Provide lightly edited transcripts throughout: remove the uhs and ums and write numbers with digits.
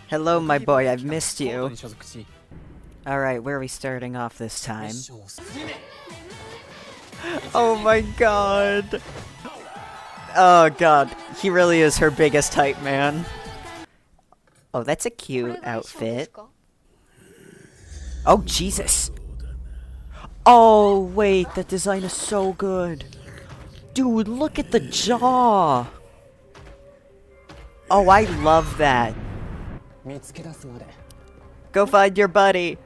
Hello, my boy, I've missed you. Alright, where are we starting off this time? Oh my god! Oh god, he really is her biggest hype man. Oh, that's a cute outfit. Oh, Jesus! Oh, wait, that design is so good. Dude, look at the jaw! Oh, I love that. Go find your buddy.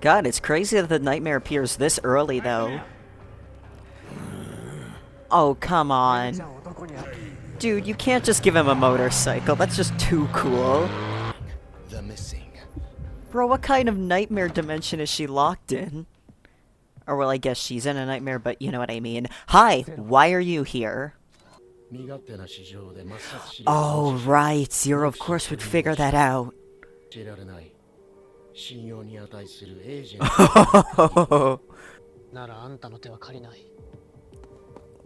God, it's crazy that the nightmare appears this early, though. Oh, come on. Dude, you can't just give him a motorcycle. That's just too cool. The missing. Bro, what kind of nightmare dimension is she locked in? Or, well, I guess she's in a nightmare, but you know what I mean. Hi, why are you here? Oh, right. Zero, of course, would figure that out.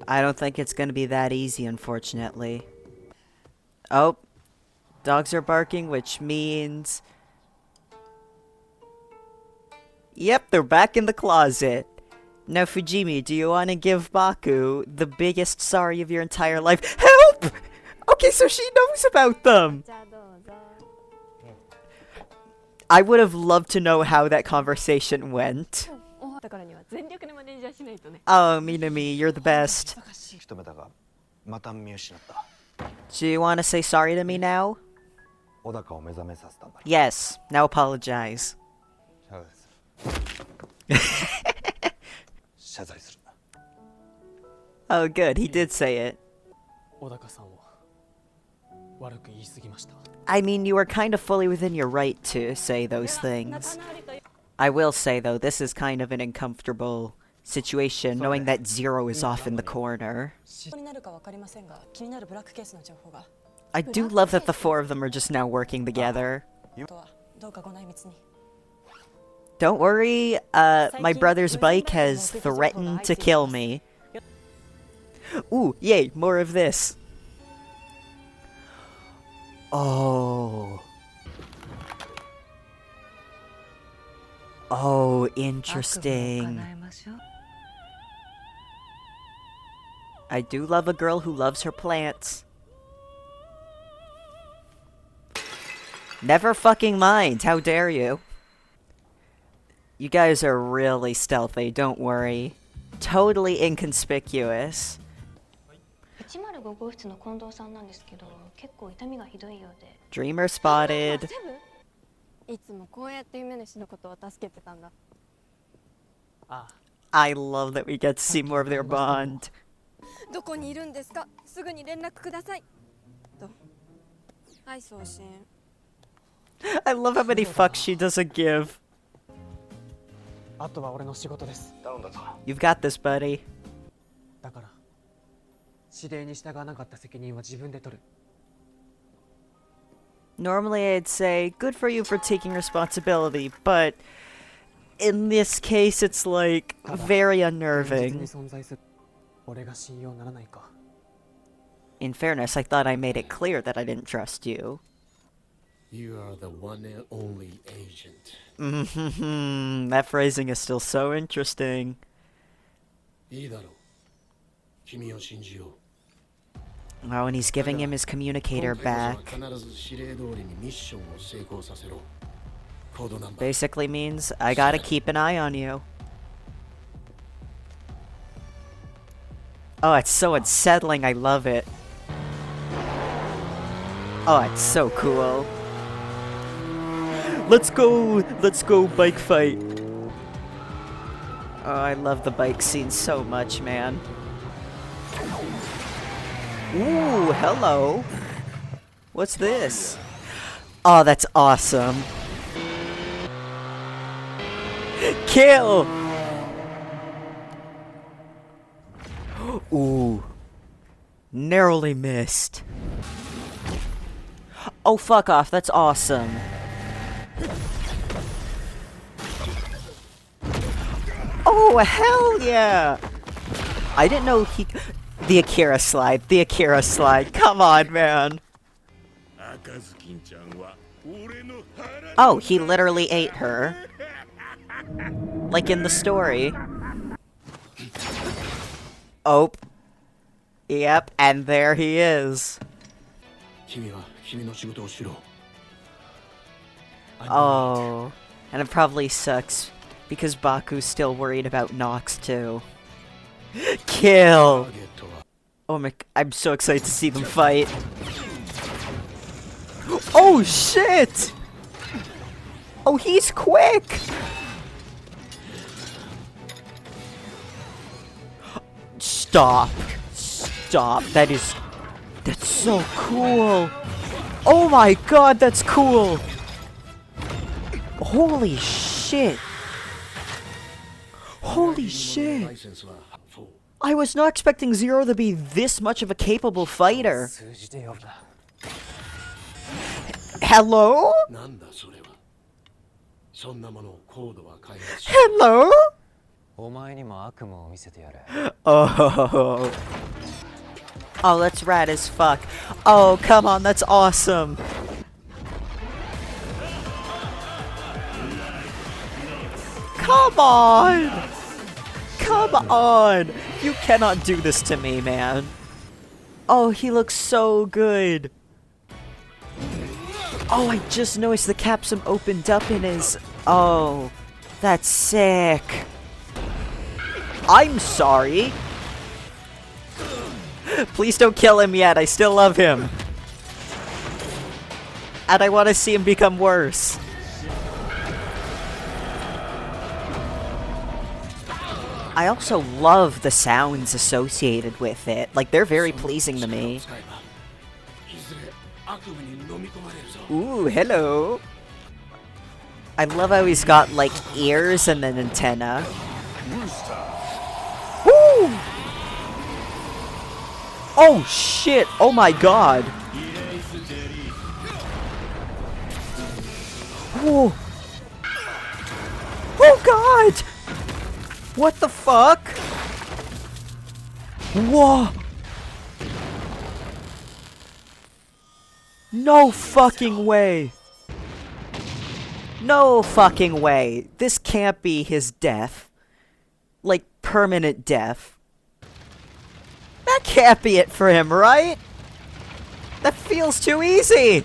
I don't think it's gonna be that easy, unfortunately. Oh, dogs are barking, which means... Yep, they're back in the closet. Now, Fujimi, do you want to give Baku the biggest sorry of your entire life? Help! Okay, so she knows about them! I would have loved to know how that conversation went. Oh, Minami, you're the best. Do you want to say sorry to me now? Yes, now apologize. Oh, good, he did say it. I mean, you were kind of fully within your right to say those things. I will say, though, this is kind of an uncomfortable situation, knowing that Zero is off in the corner. I do love that the four of them are just now working together. Don't worry, my brother's bike has threatened to kill me. Ooh, yay, more of this. Oh. Oh, interesting. I do love a girl who loves her plants. Never fucking mind, how dare you? You guys are really stealthy, don't worry. Totally inconspicuous. Dreamer spotted. I love that we get to see more of their bond. I love how many fucks she doesn't give. You've got this, buddy. Normally I'd say, good for you for taking responsibility, but in this case it's like, very unnerving. In fairness, I thought I made it clear that I didn't trust you. You are the one and only agent. That phrasing is still so interesting. Oh, and he's giving him his communicator back. Basically means, I gotta keep an eye on you. Oh, it's so unsettling, I love it. Oh, it's so cool. Let's go bike fight. Oh, I love the bike scene so much, man. Ooh, hello. What's this? Oh, that's awesome. Kill! Ooh. Narrowly missed. Oh, fuck off, that's awesome. Oh, hell yeah! I didn't know he... The Akira slide, come on, man. Oh, he literally ate her. Like in the story. Oh. Yep, and there he is. Oh. And it probably sucks, because Baku's still worried about Nox too. Kill! Oh my, I'm so excited to see them fight. Oh shit! Oh, he's quick! Stop. Stop. That's so cool. Oh my god, that's cool. Holy shit. Holy shit. I was not expecting Zero to be this much of a capable fighter. Hello? Hello? Oh. Oh, that's rad as fuck. Oh, come on, that's awesome. Come on! Come on! You cannot do this to me, man. Oh, he looks so good. Oh, I just noticed the capsule opened up in his... Oh, that's sick. I'm sorry. Please don't kill him yet, I still love him. And I want to see him become worse. I also love the sounds associated with it. Like, they're very pleasing to me. Ooh, hello. I love how he's got, like, ears and an antenna. Woo! Oh, shit! Oh my god! Whoa! Oh god! What the fuck? Whoa! No fucking way! No fucking way! This can't be his death. Like, permanent death. That can't be it for him, right? That feels too easy!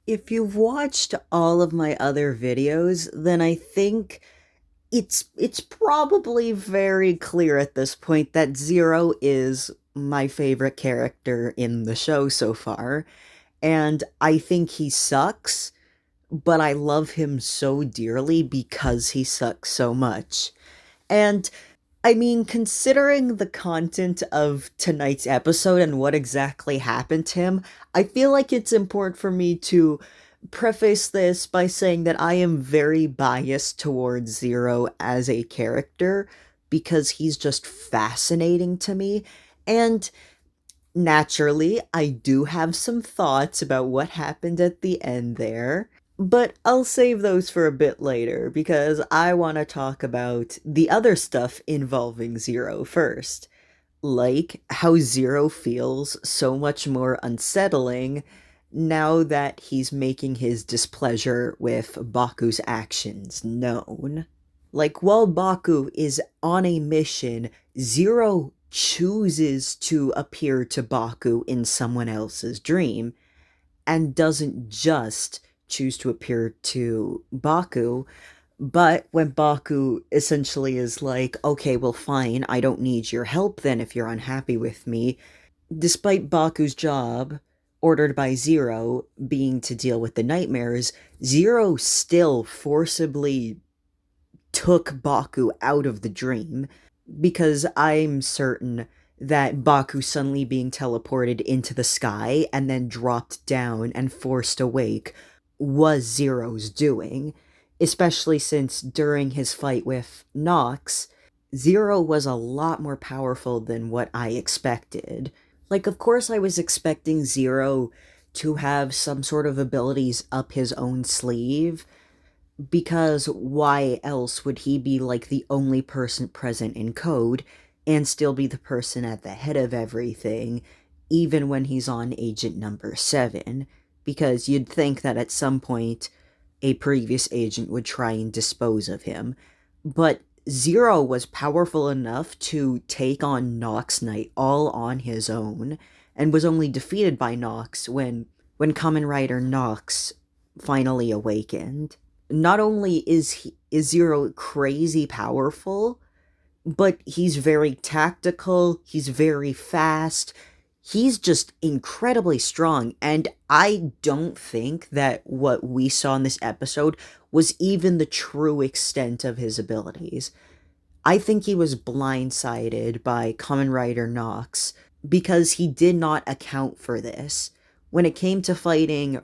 If you've watched all of my other videos, then I think it's probably very clear at this point that Zero is my favorite character in the show so far. And I think he sucks, but I love him so dearly because he sucks so much. And I mean, considering the content of tonight's episode and what exactly happened to him, I feel like it's important for me to preface this by saying that I am very biased towards Zero as a character because he's just fascinating to me. And naturally, I do have some thoughts about what happened at the end there. But I'll save those for a bit later, because I want to talk about the other stuff involving Zero first. Like how Zero feels so much more unsettling now that he's making his displeasure with Baku's actions known. Like, while Baku is on a mission, Zero chooses to appear to Baku in someone else's dream, and doesn't just choose to appear to Baku, but when Baku essentially is like, okay, well fine, I don't need your help then if you're unhappy with me, despite Baku's job, ordered by Zero, being to deal with the nightmares, Zero still forcibly took Baku out of the dream, because I'm certain that Baku suddenly being teleported into the sky and then dropped down and forced awake was Zero's doing, especially since during his fight with Nox, Zero was a lot more powerful than what I expected. Like, of course I was expecting Zero to have some sort of abilities up his own sleeve, because why else would he be like the only person present in code and still be the person at the head of everything, even when he's on agent number 7? because you'd think that at some point a previous agent would try and dispose of him. But Zero was powerful enough to take on Nox Knight all on his own, and was only defeated by Nox when Kamen Rider Nox finally awakened. Not only is Zero crazy powerful, but he's very tactical, he's very fast, he's just incredibly strong, and I don't think that what we saw in this episode was even the true extent of his abilities. I think he was blindsided by Kamen Rider Nox because he did not account for this. When it came to fighting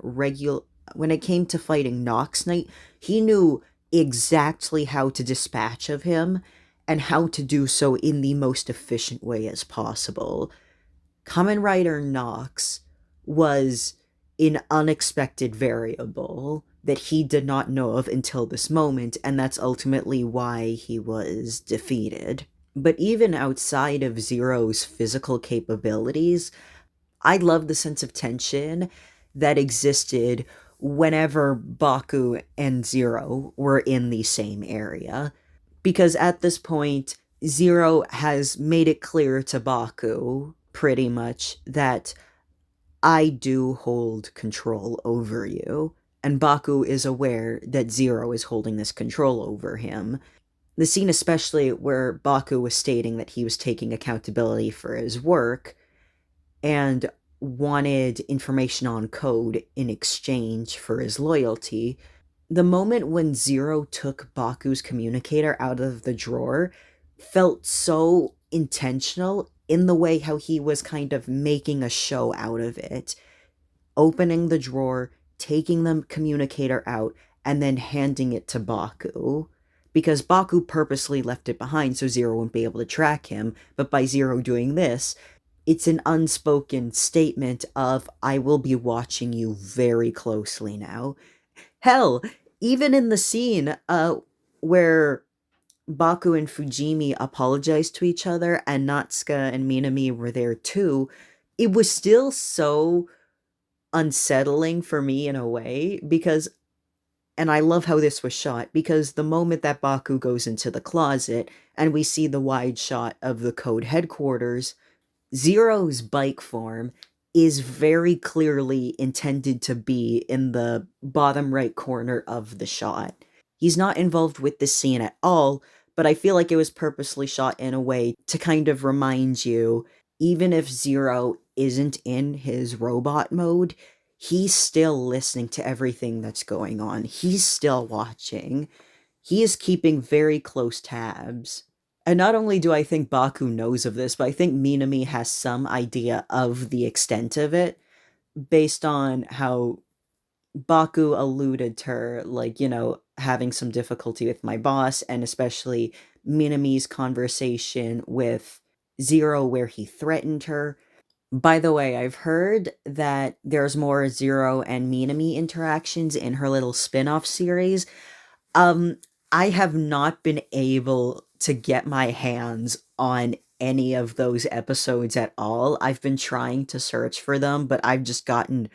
Nox Knight, he knew exactly how to dispatch of him and how to do so in the most efficient way as possible. Kamen Rider Nox was an unexpected variable that he did not know of until this moment, and that's ultimately why he was defeated. But even outside of Zero's physical capabilities, I love the sense of tension that existed whenever Baku and Zero were in the same area. Because at this point, Zero has made it clear to Baku, pretty much, that I do hold control over you. And Baku is aware that Zero is holding this control over him. The scene, especially where Baku was stating that he was taking accountability for his work and wanted information on code in exchange for his loyalty. The moment when Zero took Baku's communicator out of the drawer felt so intentional in the way how he was kind of making a show out of it. Opening the drawer, taking the communicator out, and then handing it to Baku. Because Baku purposely left it behind so Zero wouldn't be able to track him, but by Zero doing this, it's an unspoken statement of, I will be watching you very closely now. Hell, even in the scene where Baku and Fujimi apologized to each other and Natsuka and Minami were there too, it was still so unsettling for me in a way because, and I love how this was shot, because the moment that Baku goes into the closet and we see the wide shot of the code headquarters, Zero's bike form is very clearly intended to be in the bottom right corner of the shot. He's not involved with this scene at all, but I feel like it was purposely shot in a way to kind of remind you, even if Zero isn't in his robot mode, he's still listening to everything that's going on. He's still watching. He is keeping very close tabs. And not only do I think Baku knows of this, but I think Minami has some idea of the extent of it, based on how Baku alluded to her, like, having some difficulty with my boss, and especially Minami's conversation with Zero where he threatened her. By the way, I've heard that there's more Zero and Minami interactions in her little spin-off series. Um, I have not been able to get my hands on any of those episodes at all. I've been trying to search for them, but I've just gotten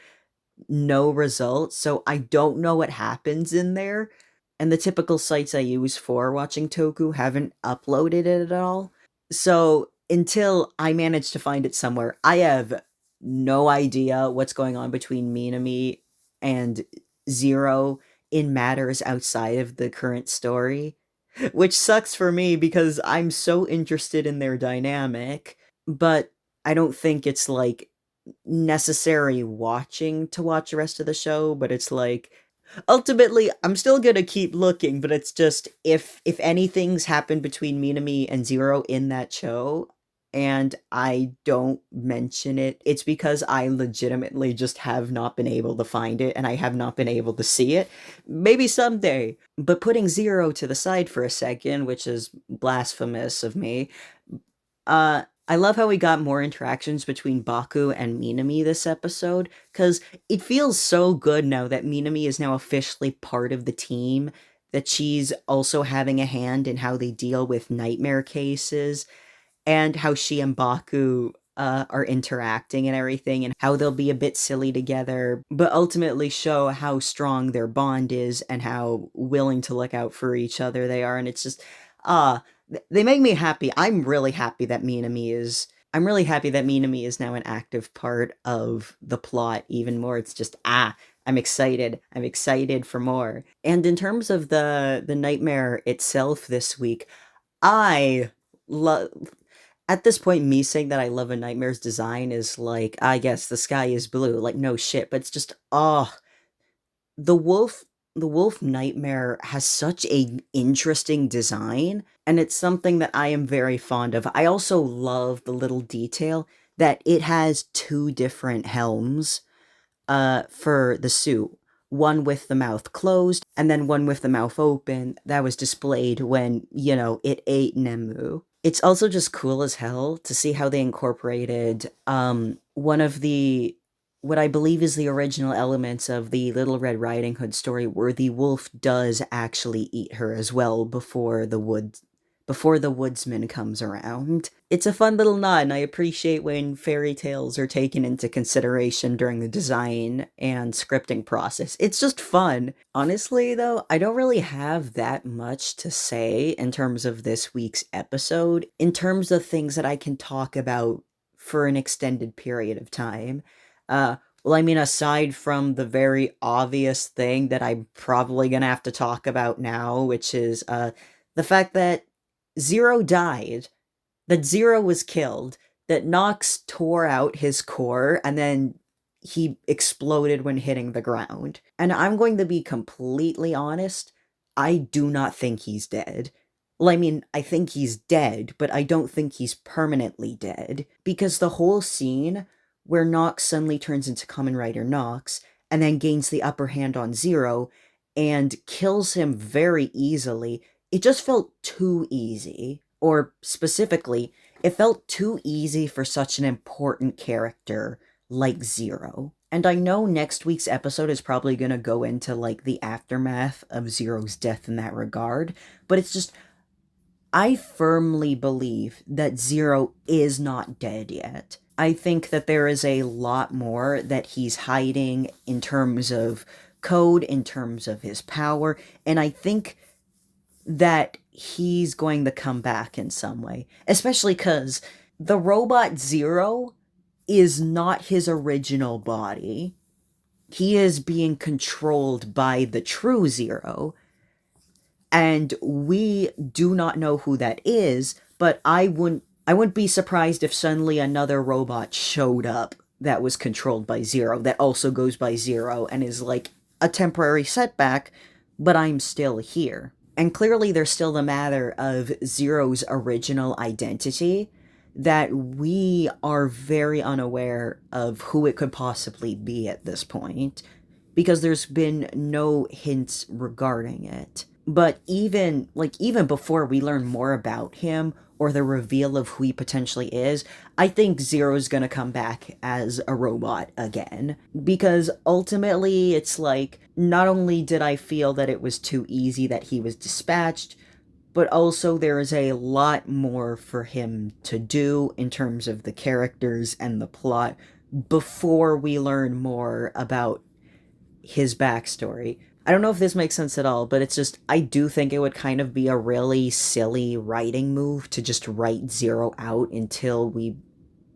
no results, so I don't know what happens in there. And the typical sites I use for watching Toku haven't uploaded it at all. So until I manage to find it somewhere, I have no idea what's going on between Minami and Zero in matters outside of the current story, which sucks for me because I'm so interested in their dynamic, but I don't think it's like necessary watching to watch the rest of the show, but it's like ultimately I'm still gonna keep looking, but it's just if anything's happened between Minami and Zero in that show and I don't mention it, it's because I legitimately just have not been able to find it and I have not been able to see it. Maybe someday. But putting Zero to the side for a second, which is blasphemous of me, I love how we got more interactions between Baku and Minami this episode, because it feels so good now that Minami is now officially part of the team, that she's also having a hand in how they deal with nightmare cases, and how she and Baku are interacting and everything, and how they'll be a bit silly together, but ultimately show how strong their bond is and how willing to look out for each other they are. And it's just, they make me happy. I'm really happy that Minami is now an active part of the plot even more. It's just, I'm excited. I'm excited for more. And in terms of the nightmare itself this week, I love. At this point, me saying that I love a nightmare's design is like, I guess the sky is blue. Like, no shit, but it's just, the wolf the wolf nightmare has such a interesting design, and it's something that I am very fond of. I also love the little detail that it has two different helms for the suit. One with the mouth closed, and then one with the mouth open that was displayed when, it ate Nemu. It's also just cool as hell to see how they incorporated one of the what I believe is the original elements of the Little Red Riding Hood story, where the wolf does actually eat her as well before the woodsman comes around. It's a fun little nod, and I appreciate when fairy tales are taken into consideration during the design and scripting process. It's just fun. Honestly, though, I don't really have that much to say in terms of this week's episode, in terms of things that I can talk about for an extended period of time. Well, I mean, aside from the very obvious thing that I'm probably gonna have to talk about now, which is, the fact that Zero died, that Zero was killed, that Nox tore out his core, and then he exploded when hitting the ground. And I'm going to be completely honest, I do not think he's dead. Well, I mean, I think he's dead, but I don't think he's permanently dead. Because the whole scene where Nox suddenly turns into Kamen Rider Nox, and then gains the upper hand on Zero, and kills him very easily, it just felt too easy. Or specifically, it felt too easy for such an important character like Zero. And I know next week's episode is probably gonna go into, like, the aftermath of Zero's death in that regard, but it's just, I firmly believe that Zero is not dead yet. I think that there is a lot more that he's hiding in terms of code, in terms of his power, and I think that he's going to come back in some way. Especially because the robot Zero is not his original body. He is being controlled by the true Zero. And we do not know who that is, but I wouldn't be surprised if suddenly another robot showed up that was controlled by Zero, that also goes by Zero, and is like a temporary setback, but I'm still here. And clearly there's still the matter of Zero's original identity, that we are very unaware of who it could possibly be at this point, because there's been no hints regarding it. But even before we learn more about him, or the reveal of who he potentially is, I think Zero's gonna come back as a robot again. Because ultimately, it's like, not only did I feel that it was too easy that he was dispatched, but also there is a lot more for him to do in terms of the characters and the plot before we learn more about his backstory. I don't know if this makes sense at all, but it's just, I do think it would kind of be a really silly writing move to just write Zero out until we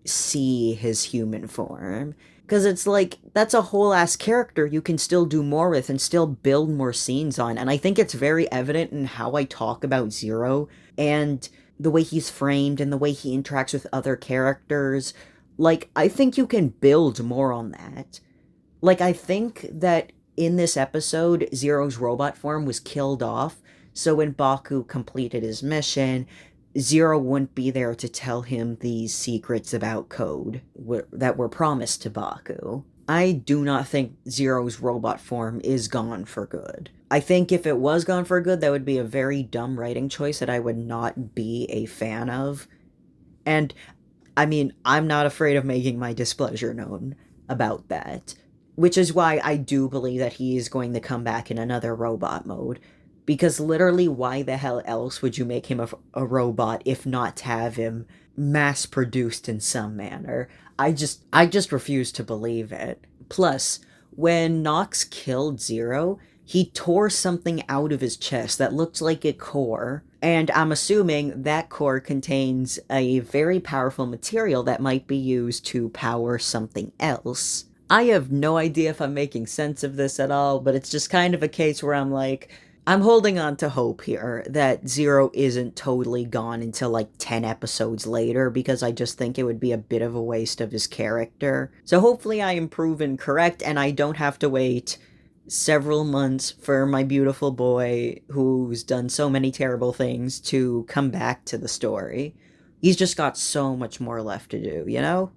see his human form. Because it's like, that's a whole ass character you can still do more with and still build more scenes on. And I think it's very evident in how I talk about Zero and the way he's framed and the way he interacts with other characters. Like, I think you can build more on that. Like, I think that in this episode, Zero's robot form was killed off, so when Baku completed his mission, Zero wouldn't be there to tell him these secrets about code that were promised to Baku. I do not think Zero's robot form is gone for good. I think if it was gone for good, that would be a very dumb writing choice that I would not be a fan of. And, I mean, I'm not afraid of making my displeasure known about that. Which is why I do believe that he is going to come back in another robot mode. Because literally, why the hell else would you make him a robot if not to have him mass-produced in some manner. I just refuse to believe it. Plus, when Nox killed Zero, he tore something out of his chest that looked like a core, and I'm assuming that core contains a very powerful material that might be used to power something else. I have no idea if I'm making sense of this at all, but it's just kind of a case where I'm like, I'm holding on to hope here that Zero isn't totally gone until like 10 episodes later, because I just think it would be a bit of a waste of his character. So hopefully I am proven correct and I don't have to wait several months for my beautiful boy, who's done so many terrible things, to come back to the story. He's just got so much more left to do, you know?